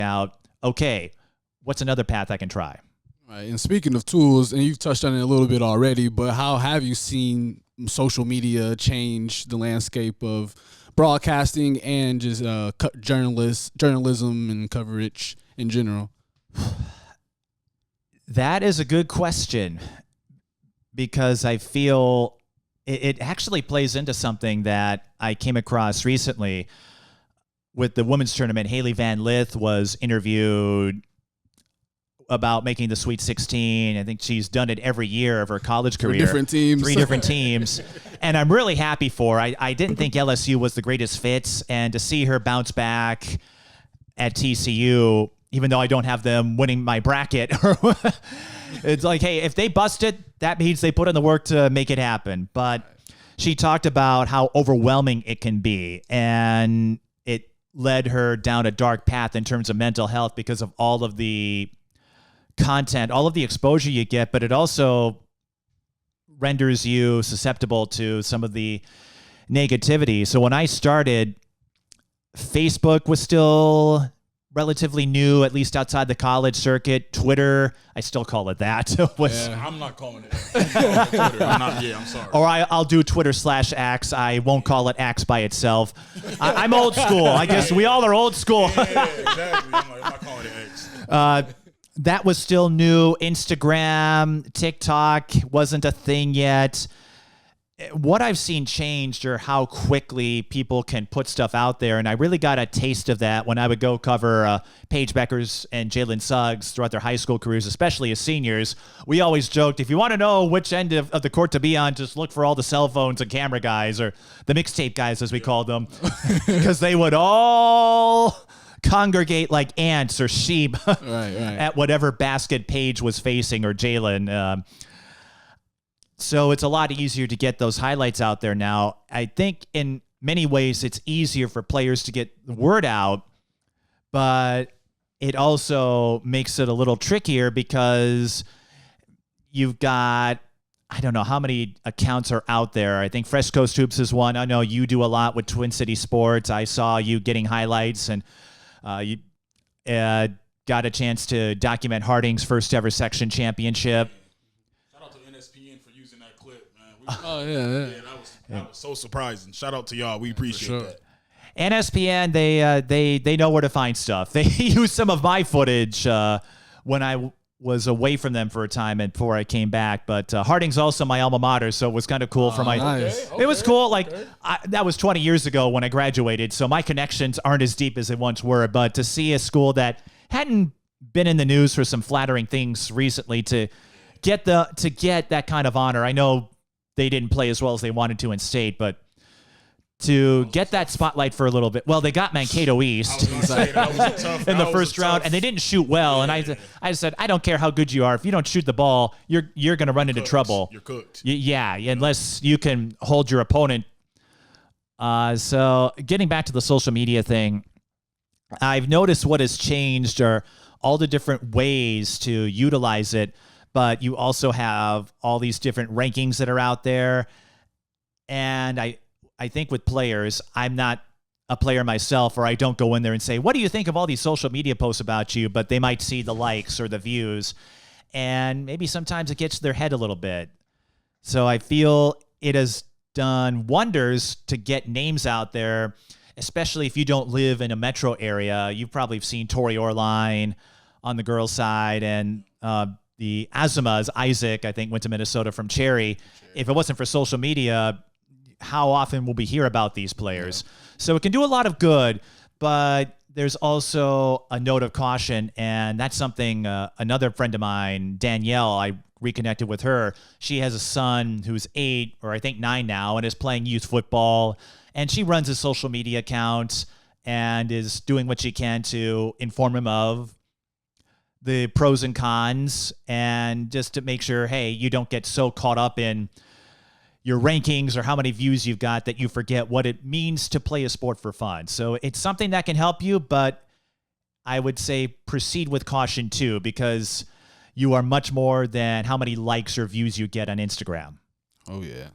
out, okay, what's another path I can try? Right. And speaking of tools, and you've touched on it a little bit already, but how have you seen social media change the landscape of broadcasting and just journalism and coverage in general? That is a good question, because I feel it actually plays into something that I came across recently with the women's tournament. Haley Van Lith was interviewed about making the Sweet 16. I think she's done it every year of her college career. Three different teams. And I'm really happy for her. I didn't think LSU was the greatest fit, and to see her bounce back at TCU, even though I don't have them winning my bracket, it's like, hey, if they bust it, that means they put in the work to make it happen. But she talked about how overwhelming it can be, and it led her down a dark path in terms of mental health because of all of the content, all of the exposure you get, but it also renders you susceptible to some of the negativity. So when I started, Facebook was still relatively new, at least outside the college circuit. Twitter, I still call it that. I'm not calling it Twitter. I'm sorry. Or I'll do Twitter/X. I won't call it X by itself. I'm old school. I guess we all are old school. Yeah, exactly. I'm not calling it X. That was still new. Instagram, TikTok wasn't a thing yet. What I've seen changed are how quickly people can put stuff out there, and I really got a taste of that when I would go cover Paige Beckers and Jalen Suggs throughout their high school careers, especially as seniors. We always joked, if you want to know which end of the court to be on, just look for all the cell phones and camera guys, or the mixtape guys, as we called them, because they would all congregate like ants or sheep right. at whatever basket Paige was facing, or Jalen. So it's a lot easier to get those highlights out there now. I think in many ways it's easier for players to get the word out, but it also makes it a little trickier because you've got, I don't know how many accounts are out there. I think Fresh Coast Hoops is one. I know you do a lot with Twin City Sports. I saw you getting highlights, and you got a chance to document Harding's first ever section championship. Shout out to NSPN for using that clip, man. That was so surprising. Shout out to y'all. We appreciate that. NSPN, they know where to find stuff. They used some of my footage when I was away from them for a time and before I came back. But Harding's also my alma mater, so it was kind of cool for my. Nice. It was cool. Like that was 20 years ago when I graduated, so my connections aren't as deep as they once were. But to see a school that hadn't been in the news for some flattering things recently to get that kind of honor. I know they didn't play as well as they wanted to in state, but to get that spotlight for a little bit. Well, they got Mankato East in the first round, and they didn't shoot well. And I said, I don't care how good you are. If you don't shoot the ball, you're going to run into trouble. You're cooked. Yeah, unless you can hold your opponent. So getting back to the social media thing, I've noticed what has changed are all the different ways to utilize it, but you also have all these different rankings that are out there. And I think with players, I'm not a player myself, or I don't go in there and say, what do you think of all these social media posts about you? But they might see the likes or the views, and maybe sometimes it gets to their head a little bit. So I feel it has done wonders to get names out there, especially if you don't live in a metro area. You've probably seen Tori Orline on the girls' side, and the Azumas, Isaac, I think, went to Minnesota from Cherry. If it wasn't for social media, how often will we hear about these players? Yeah. So it can do a lot of good, but there's also a note of caution, and that's something another friend of mine, Danielle, I reconnected with her. She has a son who's 8 or I think 9 now and is playing youth football, and she runs his social media accounts and is doing what she can to inform him of the pros and cons, and just to make sure, hey, you don't get so caught up in your rankings or how many views you've got that you forget what it means to play a sport for fun. So it's something that can help you, but I would say proceed with caution too, because you are much more than how many likes or views you get on Instagram. Oh, yeah.